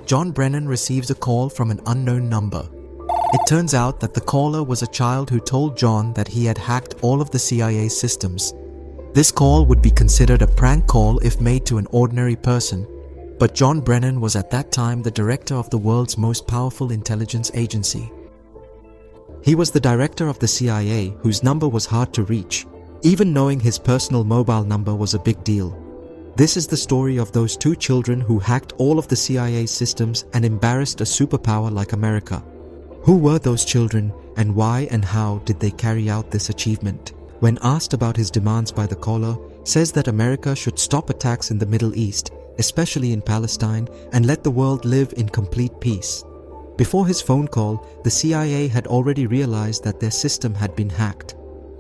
John Brennan receives a call from an unknown number. It turns out that the caller was a child who told John that he had hacked all of the CIA systems. This call would be considered a prank call if made to an ordinary person, but John Brennan was at that time the director of the world's most powerful intelligence agency. He was the director of the CIA, whose number was hard to reach. Even knowing his personal mobile number was a big deal. This is the story of those two children who hacked all of the CIA systems and embarrassed a superpower like America. Who were those children, and why and how did they carry out this achievement? When asked about his demands by the caller, says that America should stop attacks in the Middle East, especially in Palestine, and let the world live in complete peace. Before his phone call, the CIA had already realized that their system had been hacked.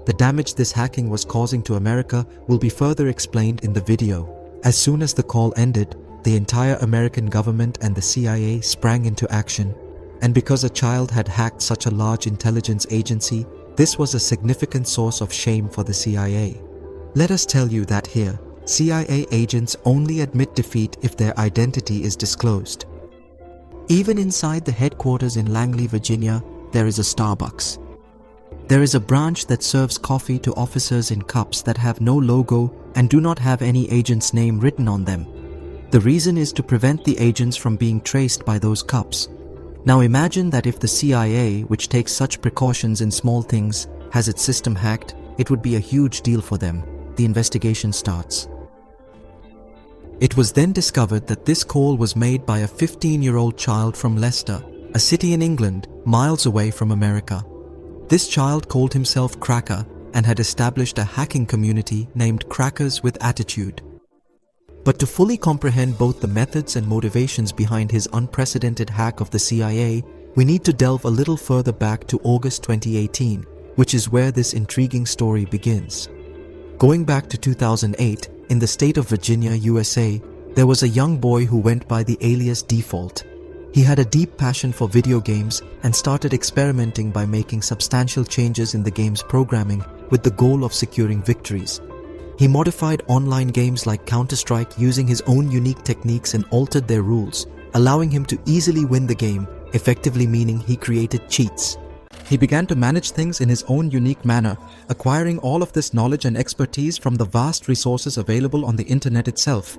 The damage this hacking was causing to America will be further explained in the video. As soon as the call ended, the entire American government and the CIA sprang into action. And because a child had hacked such a large intelligence agency, this was a significant source of shame for the CIA. Let us tell you that here, CIA agents only admit defeat if their identity is disclosed. Even inside the headquarters in Langley, Virginia, there is a Starbucks. There is a branch that serves coffee to officers in cups that have no logo and do not have any agent's name written on them. The reason is to prevent the agents from being traced by those cups. Now imagine that if the CIA, which takes such precautions in small things, has its system hacked, it would be a huge deal for them. The investigation starts. It was then discovered that this call was made by a 15-year-old child from Leicester, a city in England, miles away from America. This child called himself Cracker and had established a hacking community named Crackers with Attitude. But to fully comprehend both the methods and motivations behind his unprecedented hack of the CIA, we need to delve a little further back to August 2018, which is where this intriguing story begins. Going back to 2008, in the state of Virginia, USA, there was a young boy who went by the alias Default. He had a deep passion for video games and started experimenting by making substantial changes in the game's programming with the goal of securing victories. He modified online games like Counter-Strike using his own unique techniques and altered their rules, allowing him to easily win the game, effectively meaning he created cheats. He began to manage things in his own unique manner, acquiring all of this knowledge and expertise from the vast resources available on the internet itself.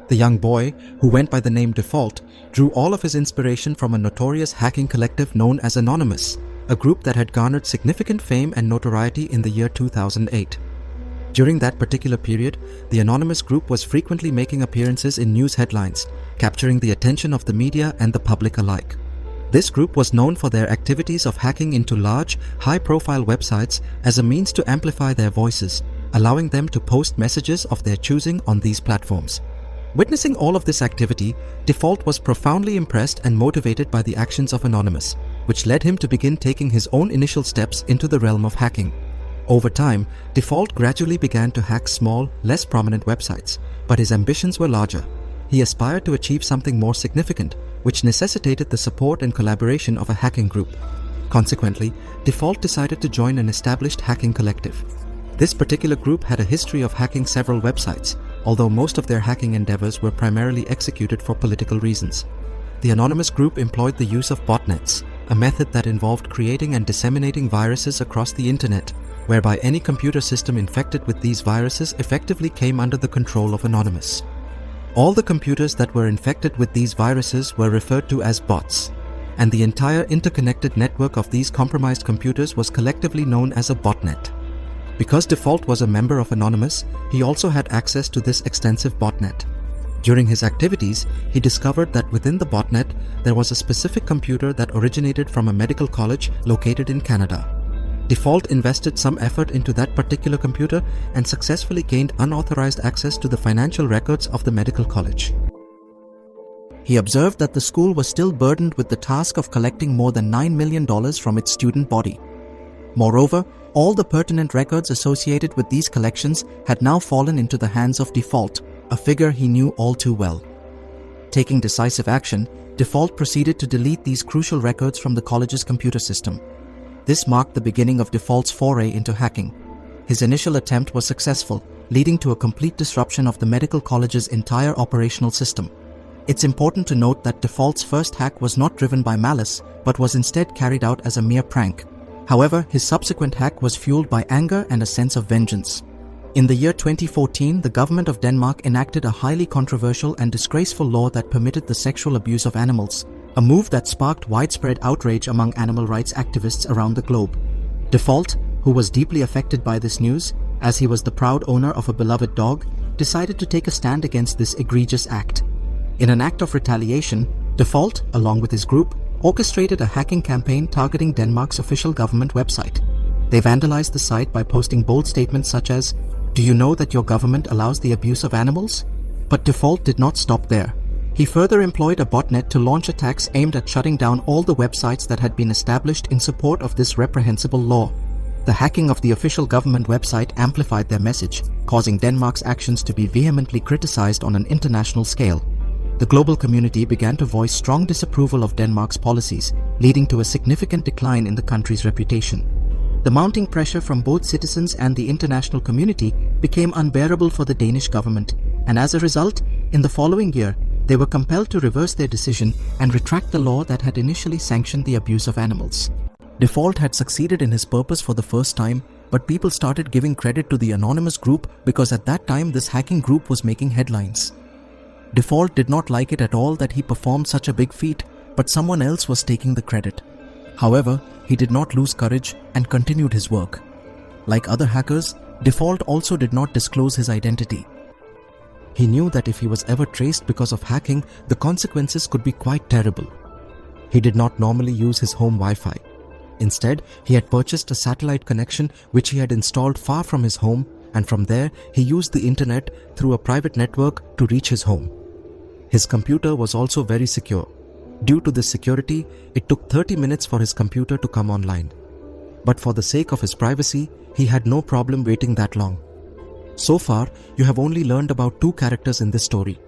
The young boy, who went by the name Default, drew all of his inspiration from a notorious hacking collective known as Anonymous, a group that had garnered significant fame and notoriety in the year 2008. During that particular period, the Anonymous group was frequently making appearances in news headlines, capturing the attention of the media and the public alike. This group was known for their activities of hacking into large, high-profile websites as a means to amplify their voices, allowing them to post messages of their choosing on these platforms. Witnessing all of this activity, Default was profoundly impressed and motivated by the actions of Anonymous, which led him to begin taking his own initial steps into the realm of hacking. Over time, Default gradually began to hack small, less prominent websites, but his ambitions were larger. He aspired to achieve something more significant, which necessitated the support and collaboration of a hacking group. Consequently, Default decided to join an established hacking collective. This particular group had a history of hacking several websites, although most of their hacking endeavors were primarily executed for political reasons. The Anonymous group employed the use of botnets, a method that involved creating and disseminating viruses across the internet, whereby any computer system infected with these viruses effectively came under the control of Anonymous. All the computers that were infected with these viruses were referred to as bots, and the entire interconnected network of these compromised computers was collectively known as a botnet. Because Default was a member of Anonymous, he also had access to this extensive botnet. During his activities, he discovered that within the botnet, there was a specific computer that originated from a medical college located in Canada. Default invested some effort into that particular computer and successfully gained unauthorized access to the financial records of the medical college. He observed that the school was still burdened with the task of collecting more than $9 million from its student body. Moreover, all the pertinent records associated with these collections had now fallen into the hands of Default, a figure he knew all too well. Taking decisive action, Default proceeded to delete these crucial records from the college's computer system. This marked the beginning of Default's foray into hacking. His initial attempt was successful, leading to a complete disruption of the medical college's entire operational system. It's important to note that Default's first hack was not driven by malice, but was instead carried out as a mere prank. However, his subsequent hack was fueled by anger and a sense of vengeance. In the year 2014, the government of Denmark enacted a highly controversial and disgraceful law that permitted the sexual abuse of animals, a move that sparked widespread outrage among animal rights activists around the globe. Default, who was deeply affected by this news, as he was the proud owner of a beloved dog, decided to take a stand against this egregious act. In an act of retaliation, Default, along with his group, orchestrated a hacking campaign targeting Denmark's official government website. They vandalized the site by posting bold statements such as, "Do you know that your government allows the abuse of animals?" But Default did not stop there. He further employed a botnet to launch attacks aimed at shutting down all the websites that had been established in support of this reprehensible law. The hacking of the official government website amplified their message, causing Denmark's actions to be vehemently criticized on an international scale. The global community began to voice strong disapproval of Denmark's policies, leading to a significant decline in the country's reputation. The mounting pressure from both citizens and the international community became unbearable for the Danish government, and as a result, in the following year, they were compelled to reverse their decision and retract the law that had initially sanctioned the abuse of animals. Default had succeeded in his purpose for the first time, but people started giving credit to the anonymous group because at that time this hacking group was making headlines. Default did not like it at all that he performed such a big feat, but someone else was taking the credit. However, he did not lose courage and continued his work. Like other hackers, Default also did not disclose his identity. He knew that if he was ever traced because of hacking, the consequences could be quite terrible. He did not normally use his home Wi-Fi. Instead, he had purchased a satellite connection which he had installed far from his home, and from there he used the internet through a private network to reach his home. His computer was also very secure. Due to this security, it took 30 minutes for his computer to come online. But for the sake of his privacy, he had no problem waiting that long. So far, you have only learned about two characters in this story.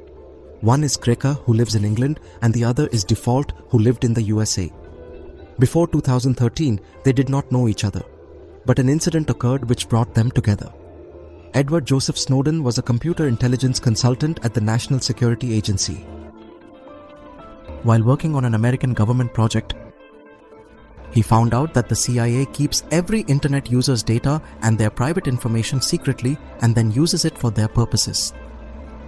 One is Kreka, who lives in England, and the other is Default, who lived in the USA. Before 2013, they did not know each other, but an incident occurred which brought them together. Edward Joseph Snowden was a computer intelligence consultant at the National Security Agency. While working on an American government project, he found out that the CIA keeps every internet user's data and their private information secretly and then uses it for their purposes.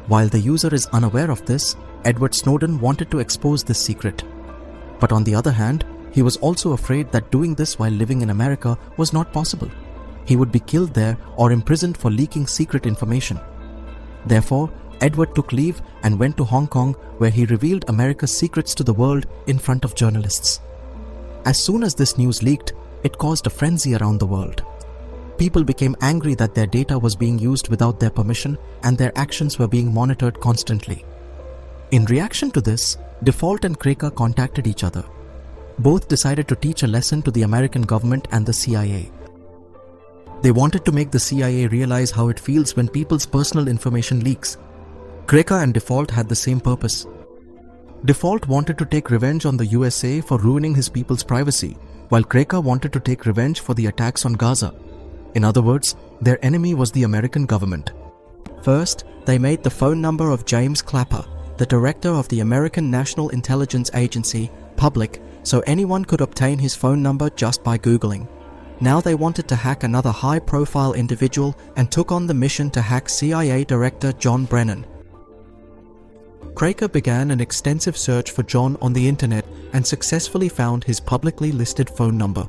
While the user is unaware of this, Edward Snowden wanted to expose this secret. But on the other hand, he was also afraid that doing this while living in America was not possible. He would be killed there or imprisoned for leaking secret information. Therefore, Edward took leave and went to Hong Kong, where he revealed America's secrets to the world in front of journalists. As soon as this news leaked, it caused a frenzy around the world. People became angry that their data was being used without their permission and their actions were being monitored constantly. In reaction to this, Default and Kreka contacted each other. Both decided to teach a lesson to the American government and the CIA. They wanted to make the CIA realize how it feels when people's personal information leaks. Kreka and Default had the same purpose. Default wanted to take revenge on the USA for ruining his people's privacy, while Kreka wanted to take revenge for the attacks on Gaza. In other words, their enemy was the American government. First, they made the phone number of James Clapper, the director of the American National Intelligence Agency, public, so anyone could obtain his phone number just by Googling. Now they wanted to hack another high-profile individual and took on the mission to hack CIA Director John Brennan. Kreka began an extensive search for John on the internet and successfully found his publicly listed phone number.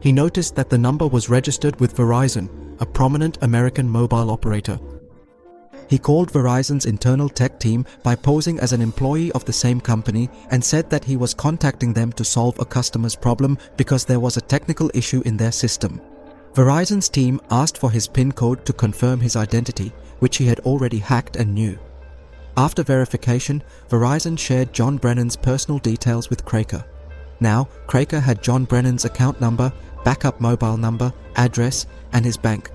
He noticed that the number was registered with Verizon, a prominent American mobile operator. He called Verizon's internal tech team by posing as an employee of the same company and said that he was contacting them to solve a customer's problem because there was a technical issue in their system. Verizon's team asked for his PIN code to confirm his identity, which he had already hacked and knew. After verification, Verizon shared John Brennan's personal details with Kreka. Now, Kreka had John Brennan's account number, backup mobile number, address, and his bank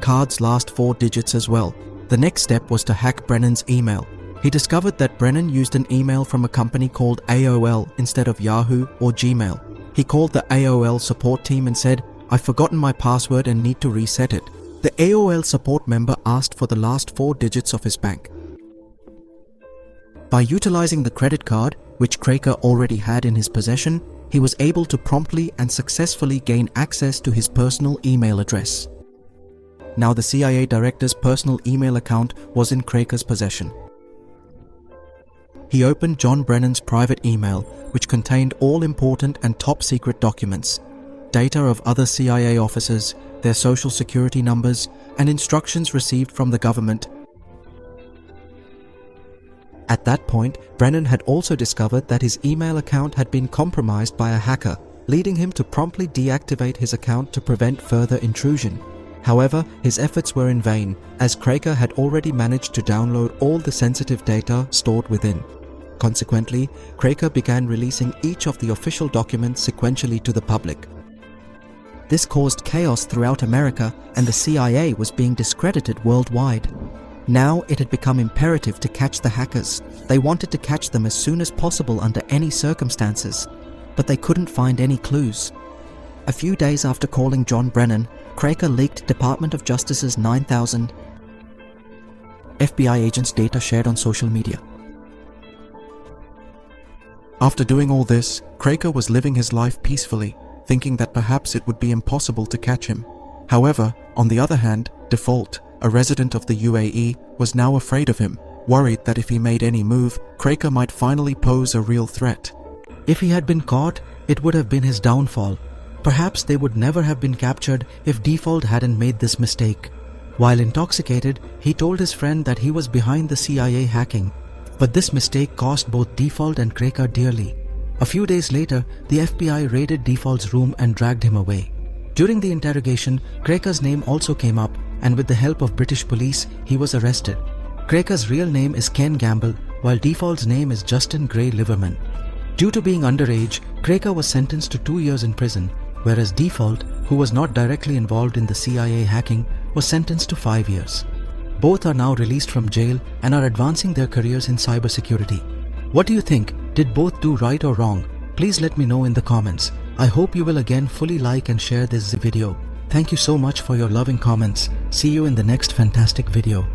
card's last 4 digits as well. The next step was to hack Brennan's email. He discovered that Brennan used an email from a company called AOL instead of Yahoo or Gmail. He called the AOL support team and said, "I've forgotten my password and need to reset it." The AOL support member asked for the last 4 digits of his bank. By utilizing the credit card, which Craker already had in his possession, he was able to promptly and successfully gain access to his personal email address. Now the CIA director's personal email account was in Craker's possession. He opened John Brennan's private email, which contained all important and top-secret documents, data of other CIA officers, their social security numbers, and instructions received from the government. At that point, Brennan had also discovered that his email account had been compromised by a hacker, leading him to promptly deactivate his account to prevent further intrusion. However, his efforts were in vain, as Craker had already managed to download all the sensitive data stored within. Consequently, Craker began releasing each of the official documents sequentially to the public. This caused chaos throughout America, and the CIA was being discredited worldwide. Now it had become imperative to catch the hackers. They wanted to catch them as soon as possible under any circumstances, but they couldn't find any clues. A few days after calling John Brennan, Craker leaked Department of Justice's 9,000 FBI agents' data shared on social media. After doing all this, Craker was living his life peacefully, thinking that perhaps it would be impossible to catch him. However, on the other hand, Default, a resident of the UAE, was now afraid of him, worried that if he made any move, Craker might finally pose a real threat. If he had been caught, it would have been his downfall. Perhaps they would never have been captured if Default hadn't made this mistake. While intoxicated, he told his friend that he was behind the CIA hacking, but this mistake cost both Default and Craker dearly. A few days later, the FBI raided Default's room and dragged him away. During the interrogation, Craker's name also came up, and with the help of British police, he was arrested. Craker's real name is Ken Gamble, while Default's name is Justin Gray Liverman. Due to being underage, Craker was sentenced to 2 years in prison, whereas Default, who was not directly involved in the CIA hacking, was sentenced to 5 years. Both are now released from jail and are advancing their careers in cybersecurity. What do you think? Did both do right or wrong? Please let me know in the comments. I hope you will again fully like and share this video. Thank you so much for your loving comments. See you in the next fantastic video.